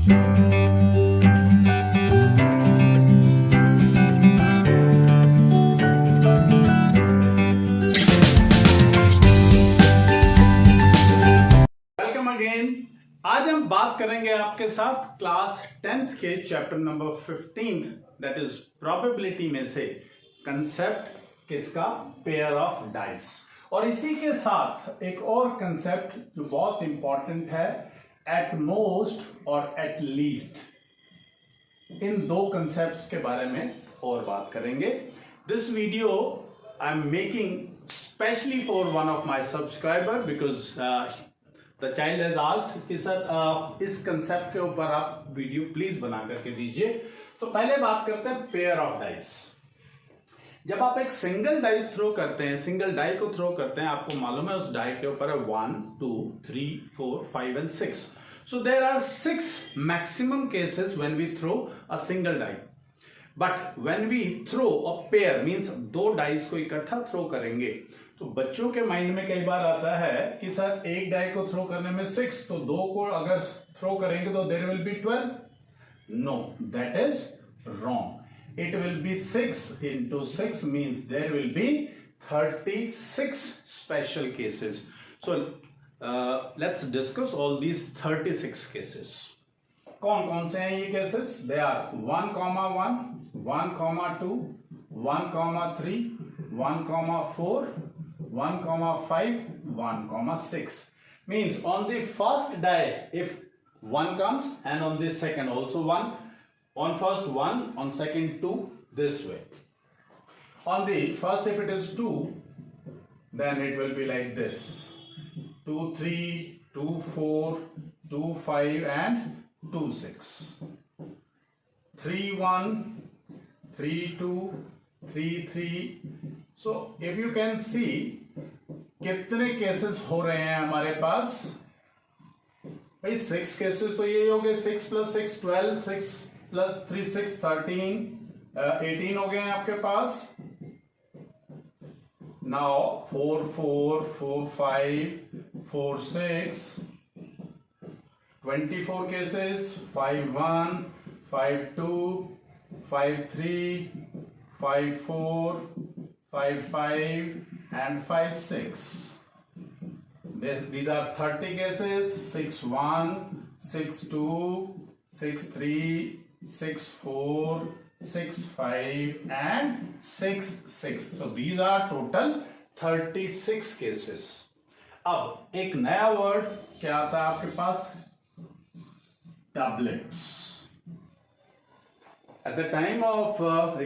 Welcome again. आज हम बात करेंगे आपके साथ क्लास 10th के chapter number 15 that is probability में से कंसेप्ट किसका, पेयर ऑफ डाइस। और इसी के साथ एक और कंसेप्ट जो बहुत इंपॉर्टेंट है, एट मोस्ट और एट लीस्ट। इन दो कंसेप्ट्स के बारे में और बात करेंगे। This video I am making specially for one of my subscriber because the child has asked कि सर इस कंसेप्ट के ऊपर आप वीडियो प्लीज बना करके दीजिए। तो पहले बात करते हैं पेयर ऑफ डाइस। जब आप एक सिंगल डाइस थ्रो करते हैं, सिंगल डाई को थ्रो करते हैं, आपको मालूम है उस डाई के ऊपर है 1 2 3 4 5 and 6। So there are 6 maximum cases when we throw a single die. But when we throw a pair means दो डाइस को इकट्ठा थ्रो करेंगे, तो बच्चों के माइंड में कई बार आता है कि सर एक डाई को थ्रो करने में 6, तो दो को अगर थ्रो करेंगे तो there will be 12। No, that is wrong. It will be 6 into 6 means there will be 36 special cases. So let's discuss all these 36 cases. कौन कौन से हैं ये cases? They are 1,1, 1,2, 1,3, 1,4, 1,5, 1,6. Means on the first die if 1 comes and on the second also 1. On first 1, on second 2, this way. On the first, if it is 2, then it will be like this: 2 3, 2 4, 2 5, and 2 6. 3 1, 3 2, 3 3. So if you can see, कितने cases हो रहे हैं हमारे पास भाई? 6 cases तो ये हो गए, 6 + 6 12, 6 + 3 6 13, 18 हो गए हैं आपके पास। Now 4 4 4 5 4 6, 24 cases, 5 1, 5 2, 5 3, 5 4, 5 5, and 5 6. These are 30 cases: 6 1, 6 2, 6 3, 6 4, 6 5, and 6 6. So these are total 36 cases. अब एक नया वर्ड क्या आता है आपके पास? Doublets. At the time of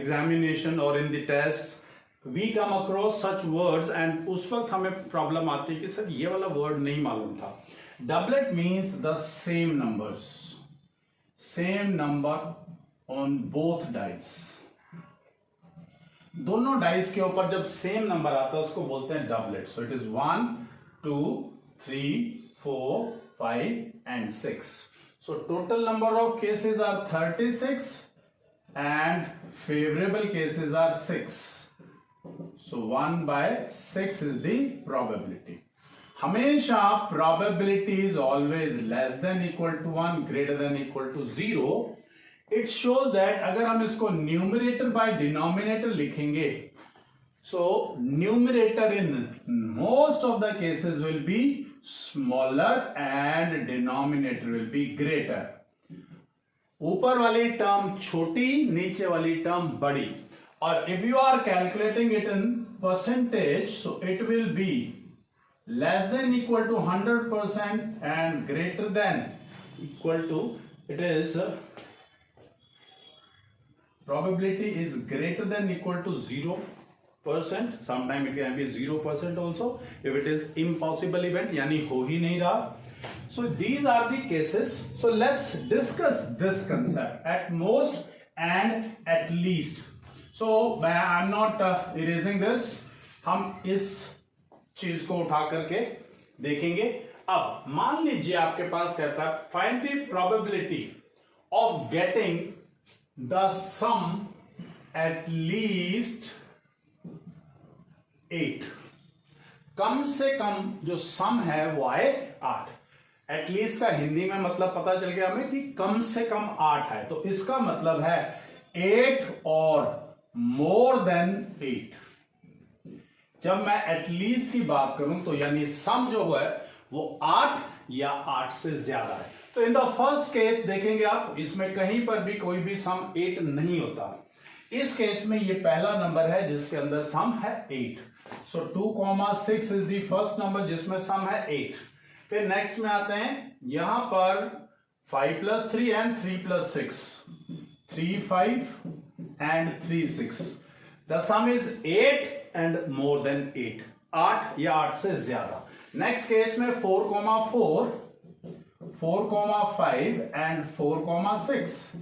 examination or in the tests, we come across such words and उस वक्त हमें प्रॉब्लम आती है कि सर ये वाला वर्ड नहीं मालूम था। Doublet means the same numbers. Same number on both dice. दोनों डाइस के ऊपर जब सेम नंबर आता है उसको बोलते हैं doublet. So it is 1 2 3 4 5 and 6. So total number of cases are 36 and favorable cases are 6. So 1/6 is the probability. हमेशा probability is always less than equal to 1, greater than equal to 0. It shows that अगर हम इसको numerator by denominator लिखेंगे, so numerator in most of the cases will be smaller and denominator will be greater. ऊपर वाली term छोटी, नीचे वाली term बड़ी. और if you are calculating it in percentage, so it will be less than equal to 100% and greater than equal to, it is probability is greater than equal to 0%. Sometimes it can be 0% also if it is impossible event, यानी हो ही नहीं रहा. So these are the cases. So let's discuss this concept at most and at least. So I'm not erasing this. हम इस चीज को उठा करके देखेंगे. अब मान लीजिए आपके पास कहता है find the probability of getting the sum at least 8. कम से कम जो सम है वो आए 8. एटलीस्ट का हिंदी में मतलब पता चल गया हमें कि कम से कम 8 है, तो इसका मतलब है 8 और मोर देन 8। जब मैं एटलीस्ट की बात करूं तो यानी सम जो है वो 8 या 8 से ज्यादा है। तो इन द फर्स्ट केस देखेंगे आप, इसमें कहीं पर भी कोई भी सम 8 नहीं होता। इस केस में ये पहला नंबर है जिसके अंदर सम है 8। सो 2,6 इज द फर्स्ट नंबर जिसमें सम है 8। फिर नेक्स्ट में आते हैं, यहां पर 5 + 3 and 3 + 6, 3 5 and 3 6। The some is 8 and more than 8, 8 या 8 से ज्यादा। नेक्स्ट केस में 4,4, 4,5 एंड 4,6।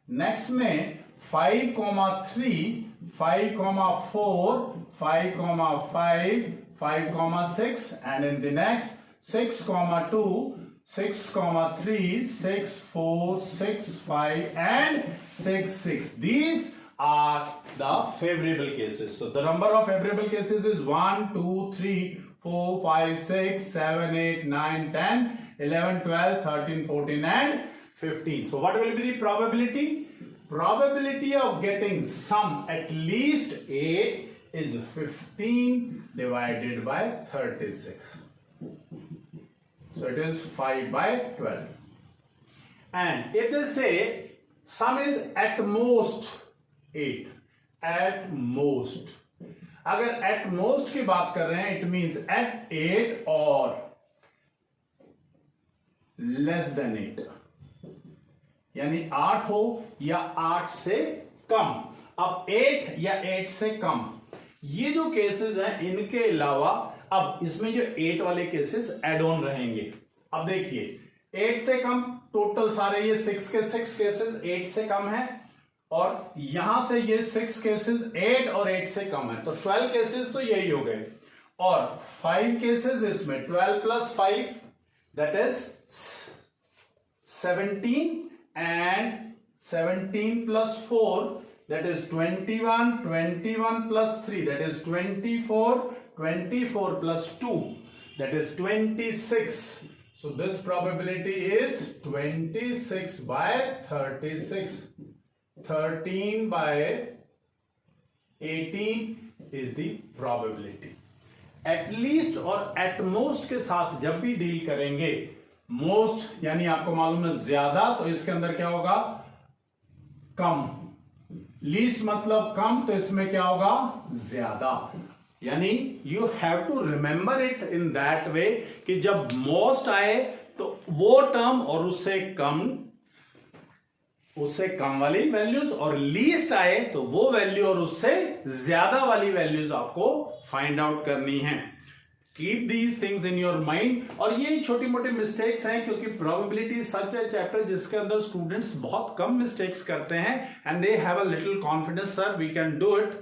नेक्स्ट में 5,3, 5,4, 5,5, 5,6 and in the next 6,2, 6,3, 6, 4, 6, 5 and 6, 6. These are the favorable cases. So the number of favorable cases is 1, 2, 3, 4, 5, 6, 7, 8, 9, 10, 11, 12, 13, 14 and 15. So what will be the probability? Probability of getting sum at least 8 is 15 divided by 36. So it is 5/12. And if they say sum is at most 8, at most, अगर at most की बात कर रहे हैं, it means at 8 or less than 8, यानी 8 हो या 8 से कम। अब 8 या 8 से कम ये जो केसेस हैं, इनके अलावा अब इसमें जो 8 वाले केसेस एड ऑन रहेंगे। अब देखिए 8 से कम, टोटल सारे ये 6 के 6 केसेस 8 से कम है, और यहां से ये 6 केसेस 8 और 8 से कम है, तो 12 केसेस तो यही हो गए, और 5 केसेस इसमें 12 + 5 that is 17 and 17 + 4 that is 21, 21 + 3 that is 24, 24 + 2 that is 26. So this probability is 26/36. 13/18 is the probability. At least और at most के साथ जब भी डील करेंगे, मोस्ट यानी आपको मालूम है ज्यादा, तो इसके अंदर क्या होगा? कम। लीस्ट मतलब कम, तो इसमें क्या होगा? ज्यादा। यानी you have to remember it in that way कि जब मोस्ट आए तो वो टर्म और उससे कम वाली वैल्यूज, और लीस्ट आए तो वो वैल्यू और उससे ज्यादा वाली वैल्यूज आपको फाइंड आउट करनी है। Keep these things in your mind. और ये छोटी मोटी मिस्टेक्स हैं, क्योंकि प्रोबेबिलिटी सच है चैप्टर जिसके अंदर स्टूडेंट्स बहुत कम मिस्टेक्स करते हैं and they have a little confidence, sir we can do it,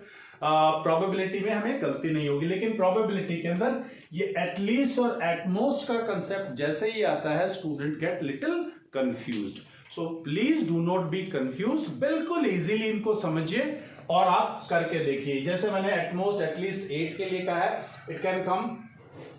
probability में हमें गलती नहीं होगी। लेकिन प्रोबेबिलिटी के अंदर ये एटलीस्ट और एटमोस्ट का कंसेप्ट जैसे ही आता है, student get little confused. So please do not be confuse, बिल्कुल इजीली इनको समझिए और आप करके देखिए। जैसे मैंने एटमोस्ट एटलीस्ट 8 के लिए कहा है, it can come,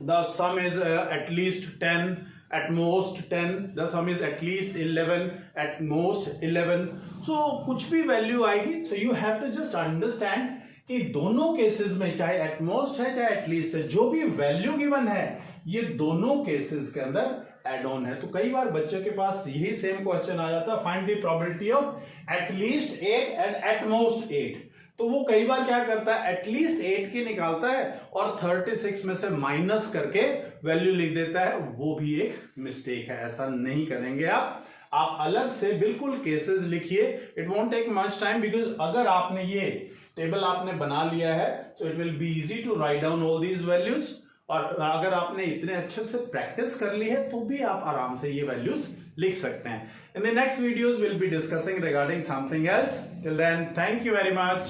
the sum is at least 10, at most 10, the sum is at least 11, at most 11. So कुछ भी वैल्यू आएगी, so you have to just understand कि दोनों केसेस में, चाहे at most है चाहे at least है, जो भी वैल्यू गिवन है ये दोनों केसेस के अंदर एड ऑन है। तो कई बार बच्चों के पास यही सेम क्वेश्चन आ जाता है, find the probability of at least 8 and at most 8। तो वो कई बार क्या करता है, एटलीस्ट 8 की निकालता है और 36 में से माइनस करके वैल्यू लिख देता है, वो भी एक मिस्टेक है। ऐसा नहीं करेंगे आप अलग से बिल्कुल केसेस लिखिए। It won't take much time, because अगर आपने ये टेबल आपने बना लिया है, so it will be easy to write down all these values. और अगर आपने इतने अच्छे से प्रैक्टिस कर ली है तो भी आप आराम से ये वैल्यूज लिख सकते हैं। In the next videos will be discussing regarding something else. Till then, thank you very much.